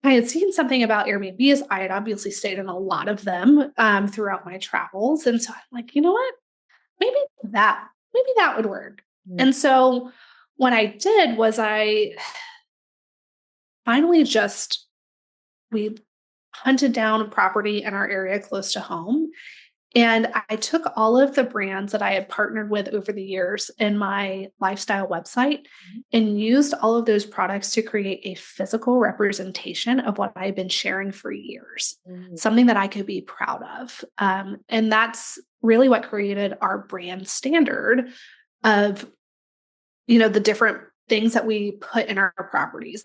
I had seen something about Airbnbs. I had obviously stayed in a lot of them throughout my travels. And so I'm like, you know what? Maybe maybe that would work. Mm. And so what I did was I finally we hunted down a property in our area close to home. And I took all of the brands that I had partnered with over the years in my lifestyle website and used all of those products to create a physical representation of what I've been sharing for years, Mm. something that I could be proud of. And that's really what created our brand standard of, the different things that we put in our properties.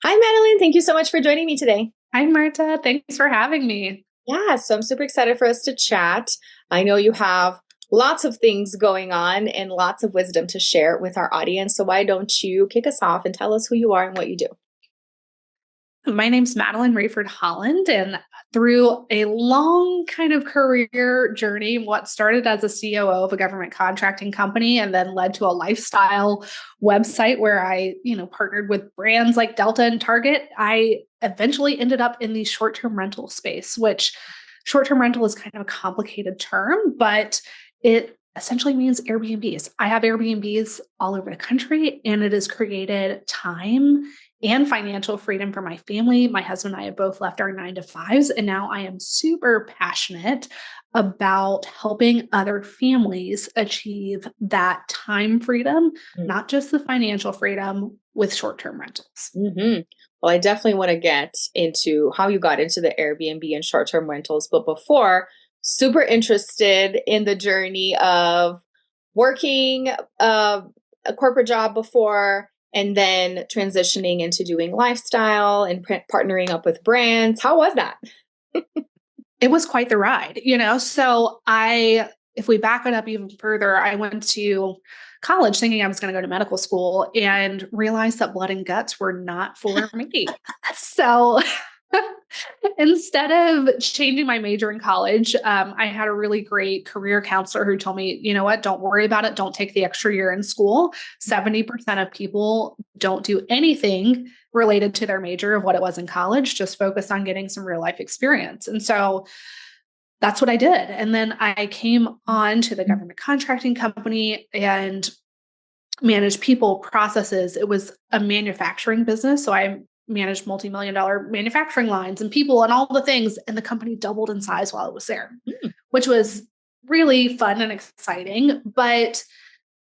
Hi, Madeline. Thank you so much for joining me today. Hi, Marta. Thanks for having me. Yeah, so I'm super excited for us to chat. I know you have lots of things going on and lots of wisdom to share with our audience. So why don't you kick us off and tell us who you are and what you do? My name's Madeline Rayford Holland, and through a long kind of career journey, what started as a COO of a government contracting company and then led to a lifestyle website where I, partnered with brands like Delta and Target, I eventually ended up in the short-term rental space, which short-term rental is kind of a complicated term, but it essentially means Airbnbs. I have Airbnbs all over the country, and it has created time and financial freedom for my family. My husband and I have both left our 9-to-5s, and now I am super passionate about helping other families achieve that time freedom, not just the financial freedom with short-term rentals. Mm-hmm. Well, I definitely want to get into how you got into the Airbnb and short-term rentals. But before, super interested in the journey of working a corporate job before and then transitioning into doing lifestyle and partnering up with brands. How was that? It was quite the ride, So if we back it up even further, I went to college thinking I was going to go to medical school and realized that blood and guts were not for me. So instead of changing my major in college, I had a really great career counselor who told me, you know what, don't worry about it. Don't take the extra year in school. 70% of people don't do anything related to their major of what it was in college, just focus on getting some real life experience. And so that's what I did. And then I came on to the government contracting company and managed people, processes. It was a manufacturing business. So I managed multi-million-dollar manufacturing lines and people and all the things. And the company doubled in size while I was there, which was really fun and exciting. But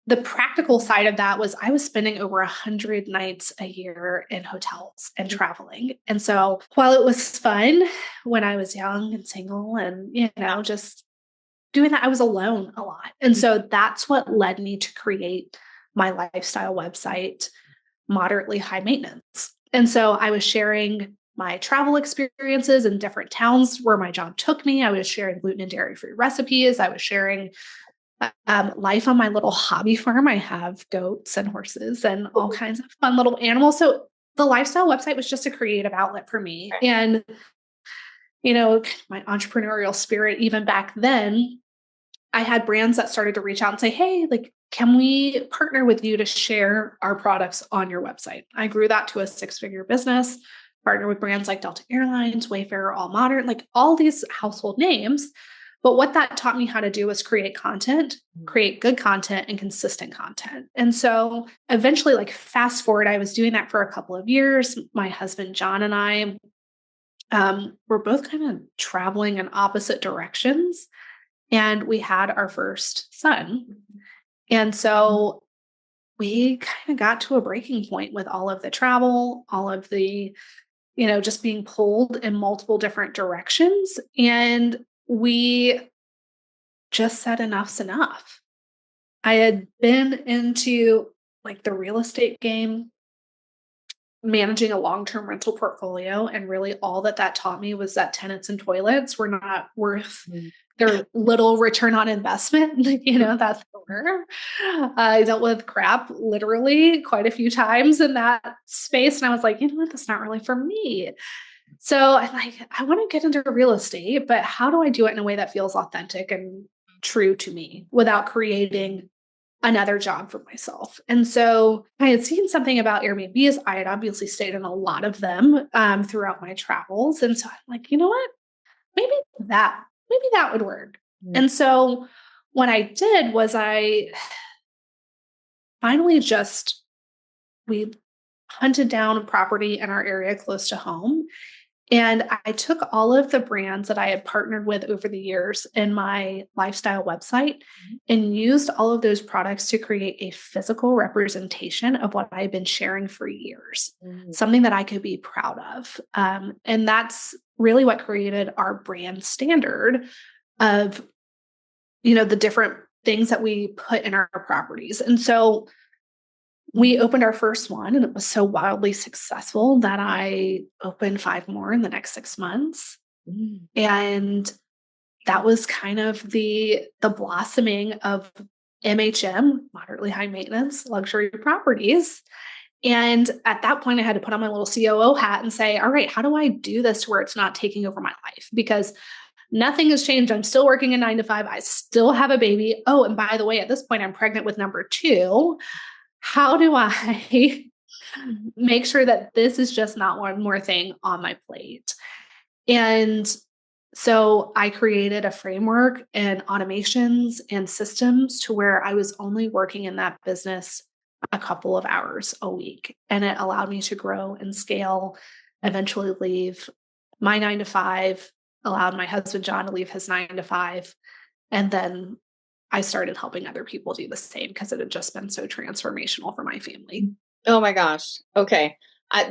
the practical side of that was I was spending over 100 nights a year in hotels and traveling. And so while it was fun when I was young and single and, just doing that, I was alone a lot. And so that's what led me to create my lifestyle website, Moderately High Maintenance. And so I was sharing my travel experiences in different towns where my job took me. I was sharing gluten and dairy-free recipes. I was sharing life on my little hobby farm. I have goats and horses and all kinds of fun little animals. So the lifestyle website was just a creative outlet for me. And, my entrepreneurial spirit, even back then, I had brands that started to reach out and say, hey, can we partner with you to share our products on your website? I grew that to a 6-figure business, partnered with brands like Delta Airlines, Wayfair, All Modern, all these household names. But what that taught me how to do was create content, create good content and consistent content. And so eventually, fast forward, I was doing that for a couple of years. My husband, John, and I were both kind of traveling in opposite directions. And we had our first son. And so we kind of got to a breaking point with all of the travel, all of the, just being pulled in multiple different directions. And we just said enough's enough. I had been into the real estate game, managing a long-term rental portfolio. And really all that taught me was that tenants and toilets were not worth their little return on investment. That's the word. I dealt with crap literally quite a few times in that space. And I was like, you know what, that's not really for me. So I'm like, I want to get into real estate, but how do I do it in a way that feels authentic and true to me without creating another job for myself? And so I had seen something about Airbnbs. I had obviously stayed in a lot of them throughout my travels. And so I'm like, you know what? Maybe maybe that would work. Mm. And so what I did was I finally just, we hunted down a property in our area close to home. And I took all of the brands that I had partnered with over the years in my lifestyle website and used all of those products to create a physical representation of what I've been sharing for years, Mm. something that I could be proud of. And that's really what created our brand standard of, the different things that we put in our properties. And so we opened our first one and it was so wildly successful that I opened 5 more in the next 6 months. Mm. And that was kind of the blossoming of MHM, moderately high maintenance luxury properties. And at that point, I had to put on my little COO hat and say, all right, how do I do this to where it's not taking over my life? Because nothing has changed. I'm still working a 9 to 5. I still have a baby. Oh, and by the way, at this point, I'm pregnant with number 2. How do I make sure that this is just not one more thing on my plate? And so I created a framework and automations and systems to where I was only working in that business a couple of hours a week. And it allowed me to grow and scale, eventually leave my 9 to 5, allowed my husband, John, to leave his 9 to 5. And then I started helping other people do the same because it had just been so transformational for my family. Oh my gosh. Okay.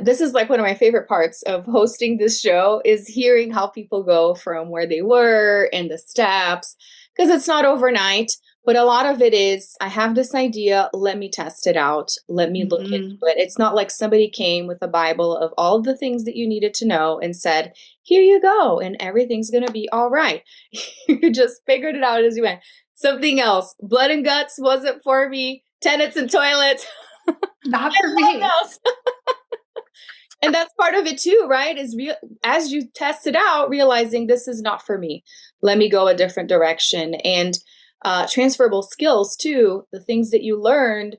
This is like one of my favorite parts of hosting this show is hearing how people go from where they were and the steps, because it's not overnight, but a lot of it is, I have this idea, let me test it out. Let me look into it. It's not like somebody came with a Bible of all of the things that you needed to know and said, here you go, and everything's going to be all right. You just figured it out as you went. Something else, blood and guts wasn't for me. Tenants and toilets. Not for me. And that's part of it too, right? As you test it out, realizing this is not for me. Let me go a different direction. And transferable skills too, the things that you learned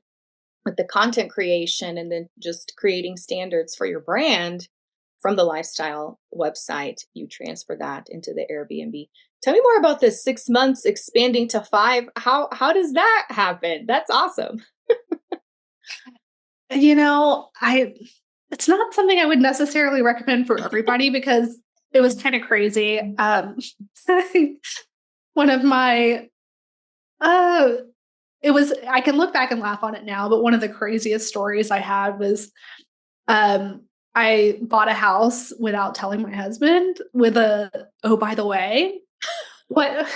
with the content creation and then just creating standards for your brand from the lifestyle website, you transfer that into the Airbnb. Tell me more about this 6 months expanding to 5. How does that happen? That's awesome. It's not something I would necessarily recommend for everybody because it was kind of crazy. One of my, I can look back and laugh on it now, but one of the craziest stories I had was, I bought a house without telling my husband with oh, by the way, what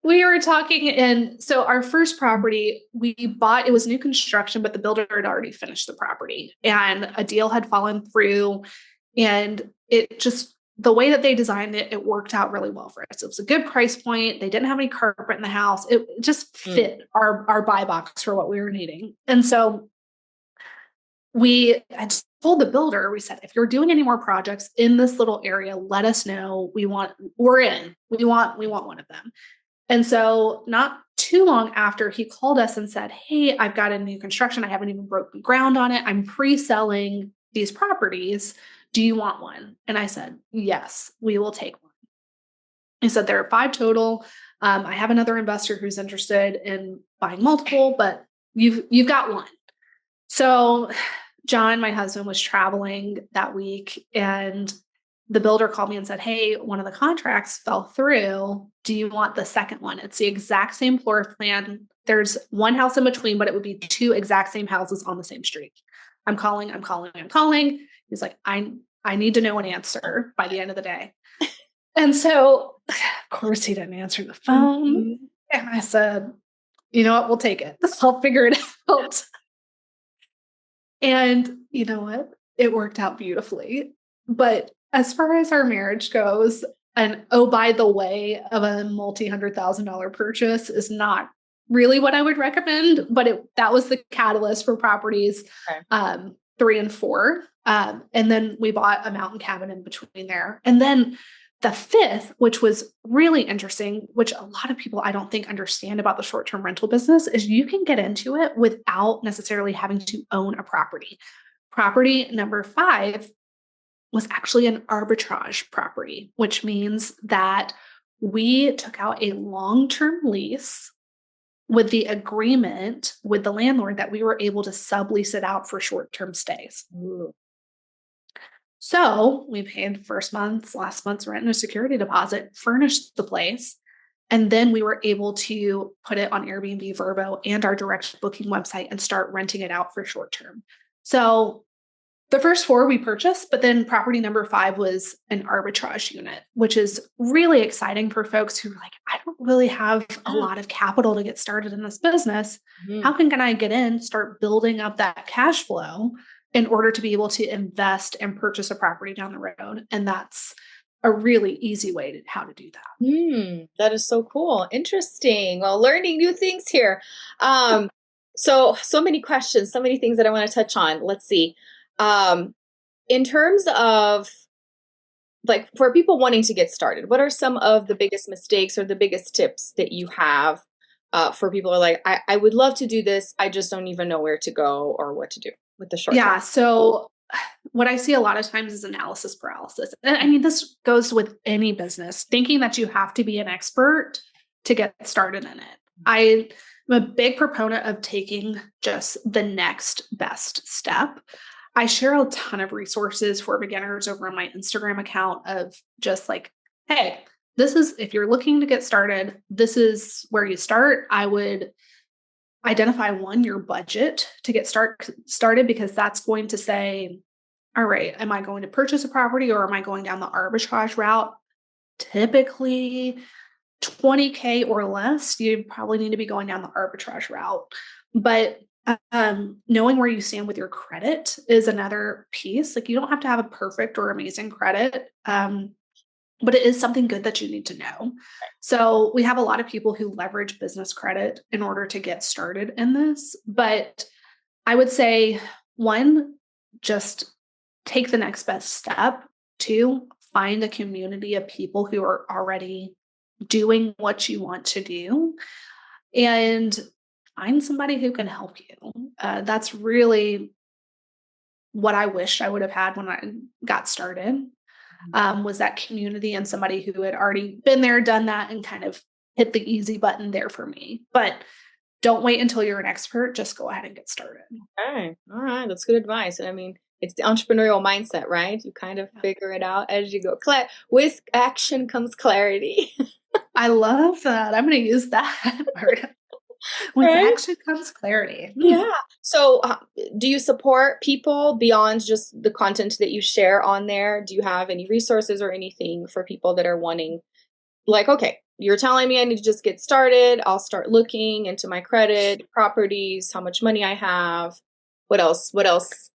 we were talking, and so our first property we bought, it was new construction, but the builder had already finished the property and a deal had fallen through, and it just, the way that they designed it, it worked out really well for us. It was a good price point. They didn't have any carpet in the house. It just fit our buy box for what we were needing. And so we had told the builder, we said, if you're doing any more projects in this little area, let us know. We want one of them. And so not too long after, he called us and said, hey, I've got a new construction. I haven't even broken ground on it. I'm pre-selling these properties. Do you want one? And I said, yes, we will take one. He said, there are 5 total. I have another investor who's interested in buying multiple, but you've got one. So John, my husband, was traveling that week, and the builder called me and said, hey, one of the contracts fell through. Do you want the second one? It's the exact same floor plan. There's one house in between, but it would be 2 exact same houses on the same street. I'm calling. He's like, I need to know an answer by the end of the day. And so, of course, he didn't answer the phone. Mm-hmm. And I said, you know what? We'll take it. I'll figure it out. And you know what? It worked out beautifully. But as far as our marriage goes, and oh, by the way, of a multi-$100,000 purchase is not really what I would recommend, but that was the catalyst for properties. Okay. 3 and 4. And then we bought a mountain cabin in between there. And then the fifth, which was really interesting, which a lot of people I don't think understand about the short-term rental business, is you can get into it without necessarily having to own a property. Property number 5 was actually an arbitrage property, which means that we took out a long-term lease with the agreement with the landlord that we were able to sublease it out for short-term stays. Ooh. So we paid last month's rent and a security deposit, furnished the place, and then we were able to put it on Airbnb, Vrbo, and our direct booking website and start renting it out for short term. So the first 4 we purchased, but then property number 5 was an arbitrage unit, which is really exciting for folks who are like, I don't really have a lot of capital to get started in this business. How can I get in, start building up that cash flow in order to be able to invest and purchase a property down the road? And that's a really easy way to how to do that. That is so cool. Interesting. Well, learning new things here. So many questions, so many things that I want to touch on. Let's see. In terms of like for people wanting to get started, what are some of the biggest mistakes or the biggest tips that you have for people who are like, I would love to do this. I just don't even know where to go or what to do with the short term. So what I see a lot of times is analysis paralysis. I mean, this goes with any business, thinking that you have to be an expert to get started in it. I'm a big proponent of taking just the next best step. I share a ton of resources for beginners over on my Instagram account of just like, hey, if you're looking to get started, this is where you start. I would identify your budget to get started, because that's going to say, all right, am I going to purchase a property or am I going down the arbitrage route? Typically $20K or less, you probably need to be going down the arbitrage route. But knowing where you stand with your credit is another piece. Like, you don't have to have a perfect or amazing credit, but it is something good that you need to know. So we have a lot of people who leverage business credit in order to get started in this. But I would say, 1, just take the next best step. 2, find a community of people who are already doing what you want to do. And find somebody who can help you. That's really what I wish I would have had when I got started, was that community and somebody who had already been there, done that, and kind of hit the easy button there for me. But don't wait until you're an expert. Just go ahead and get started. Okay. All right. That's good advice. I mean, it's the entrepreneurial mindset, right? You kind of figure it out as you go. With action comes clarity. I love that. I'm going to use that word. With action comes clarity. Yeah. So do you support people beyond just the content that you share on there? Do you have any resources or anything for people that are wanting, like, okay, you're telling me I need to just get started. I'll start looking into my credit, properties, how much money I have. What else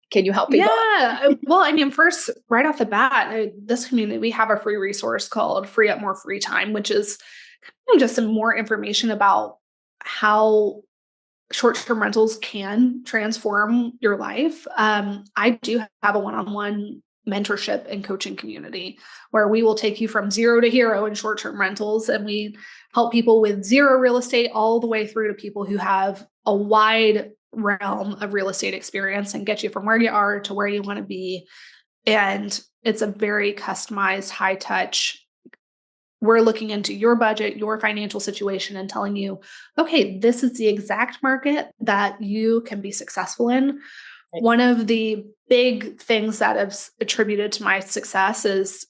can you help people? Yeah. Well, I mean, first, right off the bat, this community, we have a free resource called Free Up More Free Time, which is just some more information about how short-term rentals can transform your life. I do have a one-on-one mentorship and coaching community where we will take you from 0 to hero in short-term rentals. And we help people with 0 real estate all the way through to people who have a wide realm of real estate experience and get you from where you are to where you want to be. And it's a very customized, high touch. We're looking into your budget, your financial situation, and telling you, okay, this is the exact market that you can be successful in. Right. One of the big things that have attributed to my success is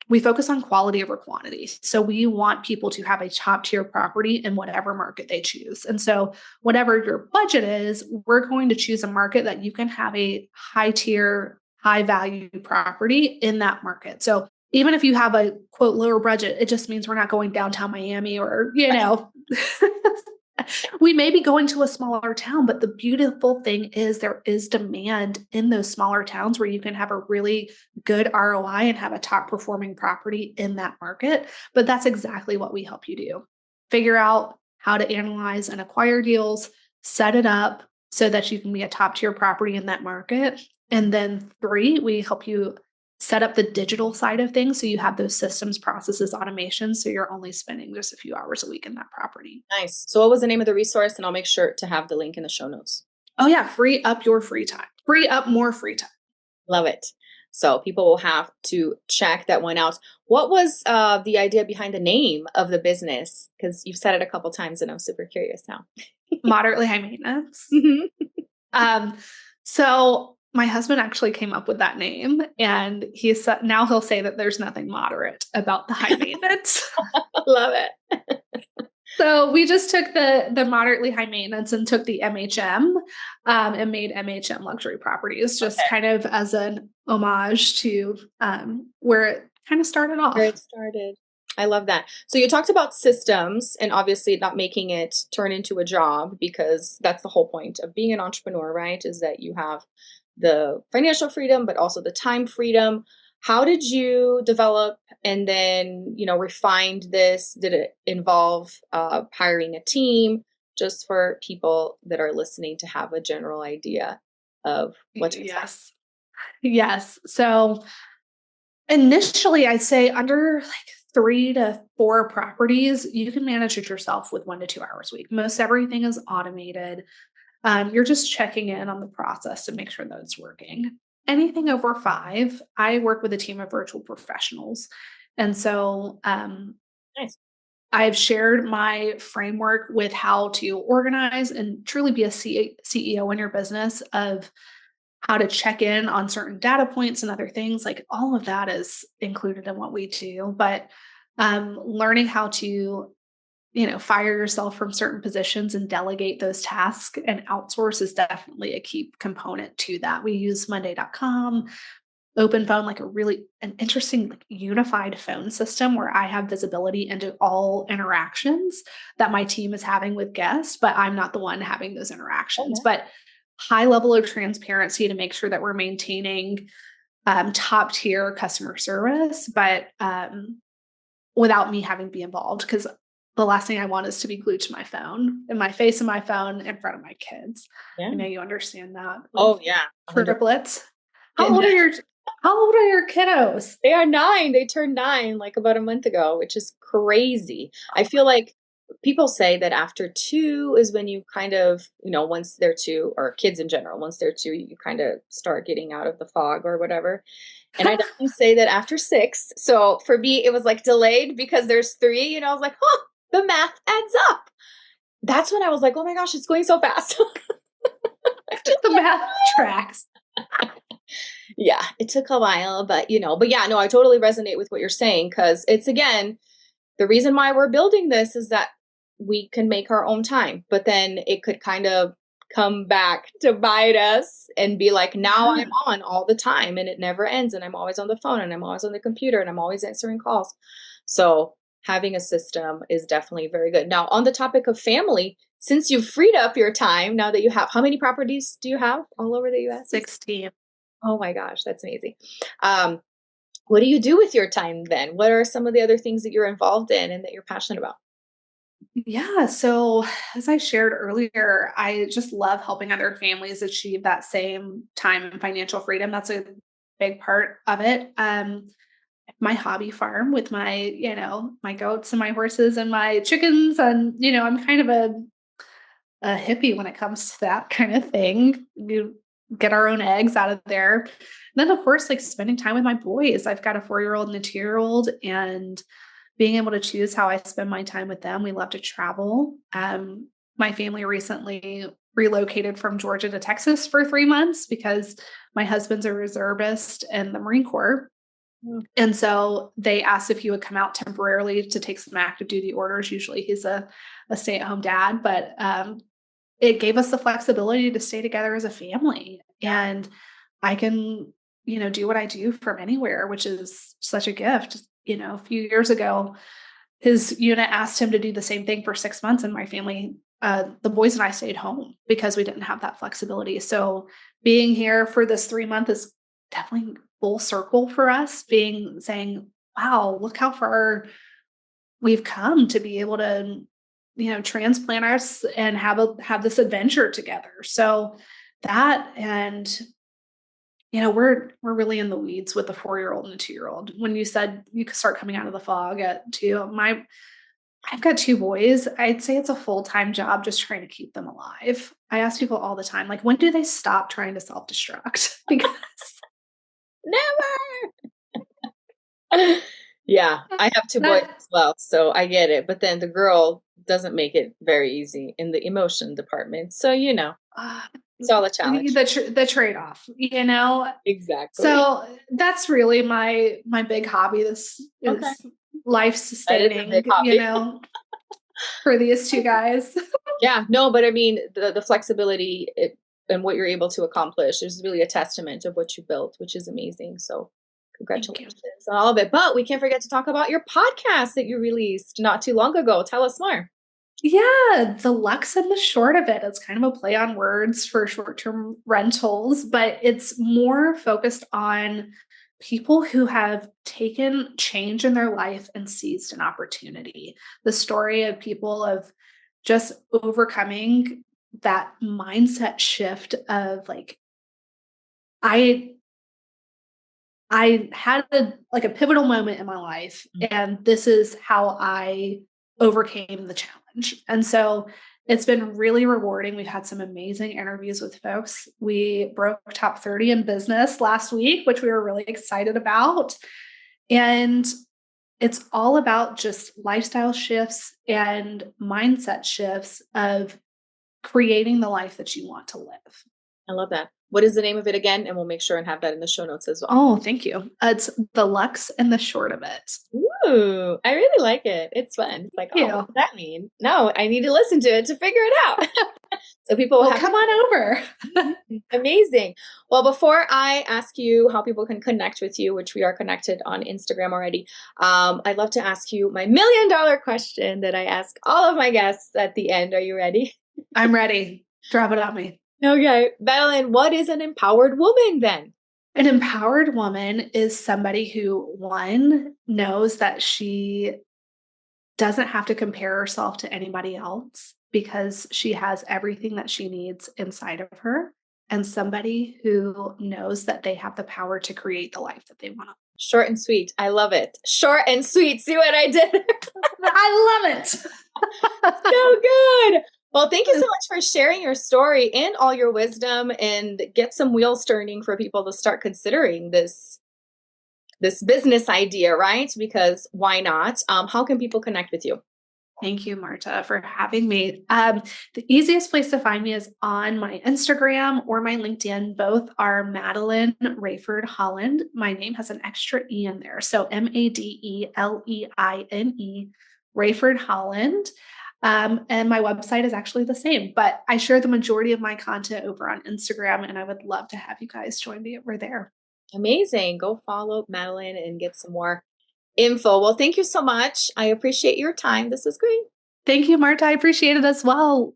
we focus on quality over quantity. So we want people to have a top tier property in whatever market they choose. And so whatever your budget is, we're going to choose a market that you can have a high tier, high value property in that market. So even if you have a quote lower budget, it just means we're not going downtown Miami or, we may be going to a smaller town, but the beautiful thing is there is demand in those smaller towns where you can have a really good ROI and have a top performing property in that market. But that's exactly what we help you do. Figure out how to analyze and acquire deals, set it up, so that you can be a top tier property in that market. And then 3, we help you set up the digital side of things so you have those systems, processes, automation, so you're only spending just a few hours a week in that property. Nice. So what was the name of the resource? And I'll make sure to have the link in the show notes. Oh yeah, free up your free time. Free up more free time. Love it. So people will have to check that one out. What was the idea behind the name of the business? Because you've said it a couple times and I'm super curious now. Moderately high maintenance. So my husband actually came up with that name, and now he'll say that there's nothing moderate about the high maintenance. Love it. So we just took the moderately high maintenance and took the MHM and made MHM luxury properties just kind of as an homage to where it kind of started off. Where it started. I love that. So you talked about systems and obviously not making it turn into a job, because that's the whole point of being an entrepreneur, right? Is that you have the financial freedom, but also the time freedom. How did you develop and then, refined this? Did it involve hiring a team? Just for people that are listening to have a general idea of what to expect. Yes. So initially, I'd say under like 3 to 4 properties, you can manage it yourself with 1 to 2 hours a week. Most everything is automated. You're just checking in on the process to make sure that it's working. Anything over 5, I work with a team of virtual professionals. And so Nice. I've shared my framework with how to organize and truly be a CEO in your business, of how to check in on certain data points and other things. Like all of that is included in what we do. But learning how to fire yourself from certain positions and delegate those tasks and outsource is definitely a key component to that. We use Monday.com, Open Phone, like an interesting unified phone system where I have visibility into all interactions that my team is having with guests, but I'm not the one having those interactions. But high level of transparency to make sure that we're maintaining top tier customer service, but without me having to be involved, because the last thing I want is to be glued to my phone and my face and my phone in front of my kids. Yeah. I know you understand that. Oh yeah. Triplets. How old are your kiddos? They are 9. They turned 9 like about a month ago, which is crazy. I feel like people say that after 2 is when you kind of, once they're 2, or kids in general, once they're 2, you kind of start getting out of the fog or whatever. And I definitely say that after 6. So for me, it was like delayed because there's 3, I was like, the math adds up. That's when I was like, oh my gosh, it's going so fast. The math tracks. Yeah, it took a while, but I totally resonate with what you're saying, because it's, again, the reason why we're building this is that we can make our own time, but then it could kind of come back to bite us and be like, now I'm on all the time and it never ends. And I'm always on the phone and I'm always on the computer and I'm always answering calls. So having a system is definitely very good. Now, on the topic of family, since you've freed up your time, now that you have, how many properties do you have all over the US? 16. Oh my gosh, that's amazing. What do you do with your time then? What are some of the other things that you're involved in and that you're passionate about? Yeah. So as I shared earlier, I just love helping other families achieve that same time and financial freedom. That's a big part of it. My hobby farm with my, my goats and my horses and my chickens. And, I'm kind of a hippie when it comes to that kind of thing. You get our own eggs out of there. And then of course, like spending time with my boys. I've got a 4-year-old and a 2-year-old, and being able to choose how I spend my time with them. We love to travel. My family recently relocated from Georgia to Texas for 3 months because my husband's a reservist in the Marine Corps. And so they asked if he would come out temporarily to take some active duty orders. Usually he's a stay-at-home dad, but it gave us the flexibility to stay together as a family. And I can, do what I do from anywhere, which is such a gift. A few years ago, his unit asked him to do the same thing for 6 months, and my family, the boys and I, stayed home because we didn't have that flexibility. So being here for this 3 month is definitely full circle for us, saying, wow, look how far we've come to be able to transplant us and have this adventure together. So that, and we're really in the weeds with a 4-year-old and a 2-year-old. When you said you could start coming out of the fog at 2, I've got 2 boys. I'd say it's a full-time job just trying to keep them alive. I ask people all the time, like, when do they stop trying to self-destruct? Because never. Yeah, I have 2 boys as well, so I get it. But then the girl doesn't make it very easy in the emotion department. So, it's all a challenge. The trade-off, Exactly. So that's really my big hobby. This is life sustaining, for these 2 guys. Yeah, no, but I mean, the flexibility and what you're able to accomplish is really a testament of what you built, which is amazing. So congratulations on all of it. But we can't forget to talk about your podcast that you released not too long ago. Tell us more. Yeah, the Lux and the short of it. It's kind of a play on words for short-term rentals, but it's more focused on people who have taken change in their life and seized an opportunity. The story of people of just overcoming that mindset shift of like, I had a pivotal moment in my life, and this is how I overcame the challenge. And so it's been really rewarding. We've had some amazing interviews with folks. We broke top 30 in business last week, which we were really excited about. And it's all about just lifestyle shifts and mindset shifts of creating the life that you want to live. I love that. What is the name of it again? And we'll make sure and have that in the show notes as well. Oh, thank you. It's the Lux and the short of it. Ooh, I really like it. It's fun. It's like, what does that mean? No, I need to listen to it to figure it out. So people will come on over. Amazing. Well, before I ask you how people can connect with you, which we are connected on Instagram already, I'd love to ask you my $1 million question that I ask all of my guests at the end. Are you ready? I'm ready. Drop it at me. Okay. Madeline, what is an empowered woman then? An empowered woman is somebody who, one, knows that she doesn't have to compare herself to anybody else because she has everything that she needs inside of her, and somebody who knows that they have the power to create the life that they want. Short and sweet. I love it. Short and sweet. See what I did? I love it. So good. Well, thank you so much for sharing your story and all your wisdom, and get some wheels turning for people to start considering this business idea, right? Because why not? How can people connect with you? Thank you, Marta, for having me. The easiest place to find me is on my Instagram or my LinkedIn. Both are Madeline Rayford Holland. My name has an extra E in there. So Madeline Rayford Holland. And my website is actually the same, but I share the majority of my content over on Instagram, and I would love to have you guys join me over there. Amazing. Go follow Madeline and get some more info. Well, thank you so much. I appreciate your time. This is great. Thank you, Marta. I appreciate it as well.